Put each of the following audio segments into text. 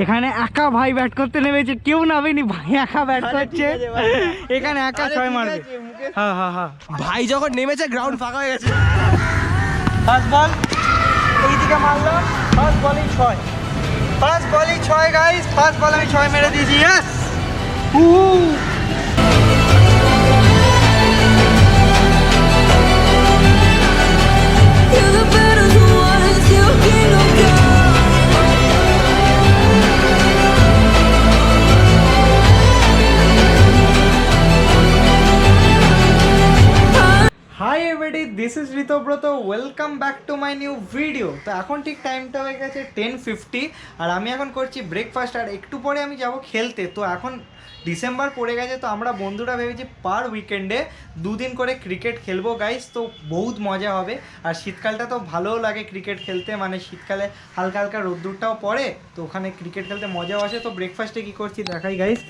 এখানে একা ভাই ব্যাট করতে নেমেছে, কেউ নামেনি, ভাই একা ব্যাট করছে। এখানে একা 6 মারবে। হ্যাঁ হ্যাঁ হ্যাঁ, ভাই যখন নেমেছে গ্রাউন্ড ফাঁকা হয়ে গেছে। ফার্স্ট বল এইদিকে মারলাম, ফার্স্ট বলেই 6, ফার্স্ট বলেই 6 গাইস, ফার্স্ট বল আমি 6 মেরে দিয়েছি। Yes hi everybody, this is Ritabrata, welcome back to my new video. তো এখন ঠিক টাইমটা হয়ে গেছে 10:50 আর আমি এখন করছি ব্রেকফাস্ট, আর একটু পরে আমি যাব খেলতে। তো এখন ডিসেম্বর পড়ে গেছে, তো আমরা বন্ধুরা ভেবেছি পার উইকেন্ডে 2 দিন করে ক্রিকেট খেলবো গাইস। তো বহুত মজা হবে, আর শীতকালটা তো ভালোও লাগে ক্রিকেট খেলতে, মানে শীতকালে হালকা হালকা রোদ্দুরটাও পড়ে, তো ওখানে ক্রিকেট খেলতে মজাও আসে। তো ব্রেকফাস্টে কী করছি দেখাই গাইস।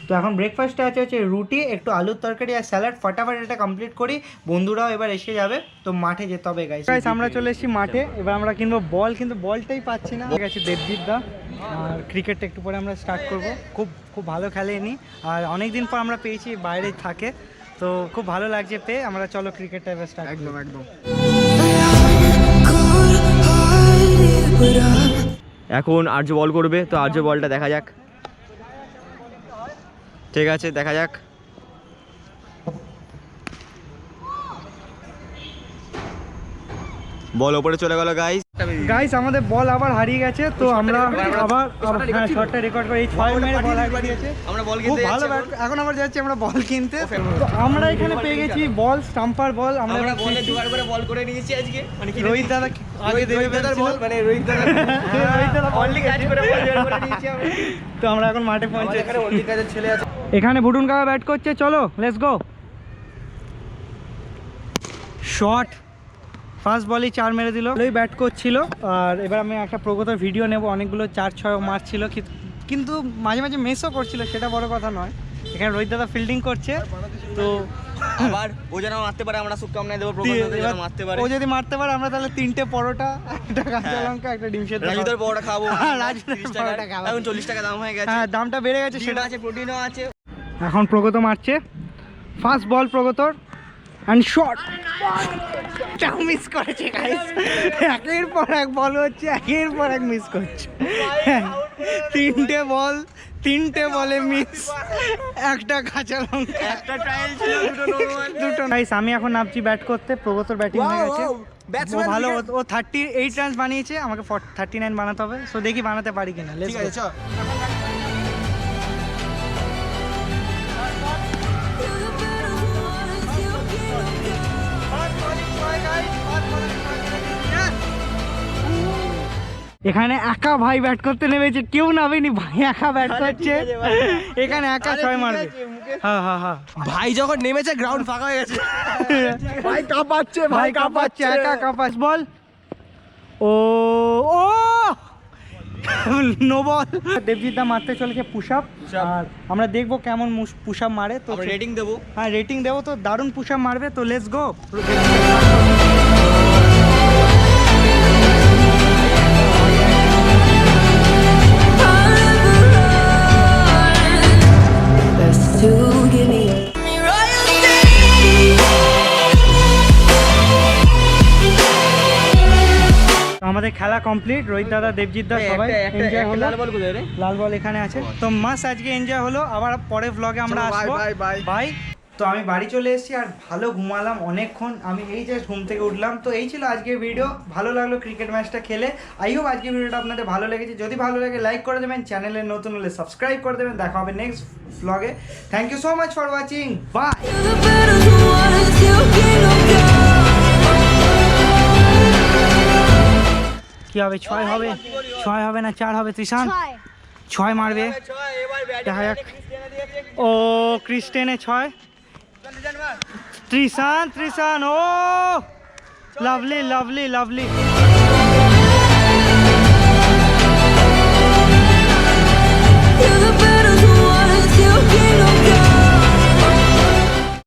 তো এখন ব্রেকফাস্টে হচ্ছে রুটি, একটু আলুর তরকারি আর স্যালাড। ফটাফট এটা কমপ্লিট করি, বন্ধুরাও এবার এসে যাবে, তো মাঠে যেতে হবে গাইস। আমরা চলে এসেছি মাঠে, এবার আমরা কিনবো বল, কিন্তু বলটাই পাচ্ছি না। ঠিক আছে দেবজিৎ দা, আর ক্রিকেটটা একটু পরে আমরা স্টার্ট করব। খুব খুব ভালো খেলেনি, আর অনেক দিন পর আমরা পেয়েছি, বাইরে থাকে, তো খুব ভালো লাগছে পেয়ে। আমরা চলো ক্রিকেটটা এবার স্টার্ট। একদম একদম। এখন আর্য বল করবে, তো আর্য বলটা দেখা যাক। ঠিক আছে, দেখা যাক। বল ওপরে চলে গেল গাইস। গাইস আমাদের বল আবার হারিয়ে গেছে, তো আমরা আবার শটটা রেকর্ড করে এই 6 মেরে বল হারিয়ে দিয়েছে। আমরা বল খুব কিনতে ভালো ব্যাট, এখন আবার যাচ্ছি আমরা বল কিনতে। তো আমরা এখানে পেয়ে গেছি বল, স্টাম্পার বল। আমরা বলে জোগাড় করে বল করে নিয়েছি আজকে, মানে কি রোহিত দাদা আগে দেবে বল, মানে রোহিত দাদা অনলি কাজ করে বল জোগাড় করে নিয়েছি আমরা। তো আমরা এখন মাঠে পৌঁছে, এখানে অনলি কাজের ছেলে আছে। এখানে ভুটুন কাকা ব্যাট করছে, চলো লেটস গো। শট, ফার্স্ট বলেই 4 মেরে দিল। ওই ব্যাট করছিল, আর এবার আমি একটা প্রগত ভিডিও নেব। অনেকগুলো 4-6 মারছিল, কিন্তু মাঝে মাঝে মিসও করছিল, সেটা বড় কথা নয়। এখানে রোহিত দাদা ফিল্ডিং করছে, তো আবার ও যেন মারতে পারে, আমরা শুভকামনা দেবো প্রগত যেন মারতে পারে। ও যদি মারতে পারে, আমরা তাহলে 3টে পরোটা, একটা কাঁচা লঙ্কা, একটা ডিম সেদ্ধ, রাজুদার পরোটা খাবো। রাজুদার পরোটা খাবো। এখন 40 টাকা দাম হয়ে গেছে। হ্যাঁ, দামটা বেড়ে গেছে, সেটা আছে, প্রোটিনও আছে। এখন প্রগত মারছে, ফার্স্ট বল প্রগতর, অ্যান্ড শট। মিস করেছে গাইস, একের পর এক বল হচ্ছে, একের পর এক মিস করছে। 3টে বলে মিস, একটা কাঁচা লঙ্কা, একটা ট্রায়াল ছিল, দুটো গাইস। আমি এখন নামছি ব্যাট করতে, প্রগতর ব্যাটিং হয়ে গেছে। ও ভালো, ও 38 রানস বানিয়েছে, আমাকে 39 বানাতে হবে। সো দেখি বানাতে পারি কিনা। Let's go. এখানে একা ভাই ব্যাট করতে নেমেছে, কেউ নামেনি, ভাই একা ব্যাট করছে। এখানে একা 6 মারবে। হ্যাঁ হ্যাঁ হ্যাঁ, ভাই যখন নেমেছে গ্রাউন্ড ফাঁকা হয়ে গেছে। ভাই কাঁপাচ্ছে, ভাই কাঁপাচ্ছে, একা কাঁপাস। বল, ও ও নো বল। দেবজিৎ দা মারতে চলেছে পুশ আপ, আর আমরা দেখবো কেমন পুশ আপ মারে। তো রেটিং দেবো। হ্যাঁ রেটিং দেবো, তো দারুণ পুশ আপ মারবে। তো লেটস গো। আমাদের খেলা কমপ্লিট, রোহিত দাদা, দেবজিৎ দা সবাই এনজয় হলো। লাল বল এখানে আছে, তো মাস আজকে এনজয় হলো। আবার পরের ব্লগে আমরা আসবো। বাই। তো আমি বাড়ি চলে এসেছি, আর ভালো ঘুমালাম অনেকক্ষণ। আমি এই জাস্ট ঘুম থেকে উঠলাম। তো এই ছিল আজকের ভিডিও। ভালো লাগলো ক্রিকেট ম্যাচটা খেলে। আই হোপ আজকের ভিডিওটা আপনাদের ভালো লেগেছে। যদি ভালো লাগে লাইক করে দেবেন, চ্যানেলে নতুন হলে সাবস্ক্রাইব করে দেবেন। দেখা হবে next blog. Thank you so much for watching, bye. কি হবে, 6 হবে? 6 হবে না 4 হবে? ত্রিশান 6 মারবে, দেখা যাক। ও ক্রিস্টেনে 6, ত্রিশান, ও লাভলি লাভলি লাভলি।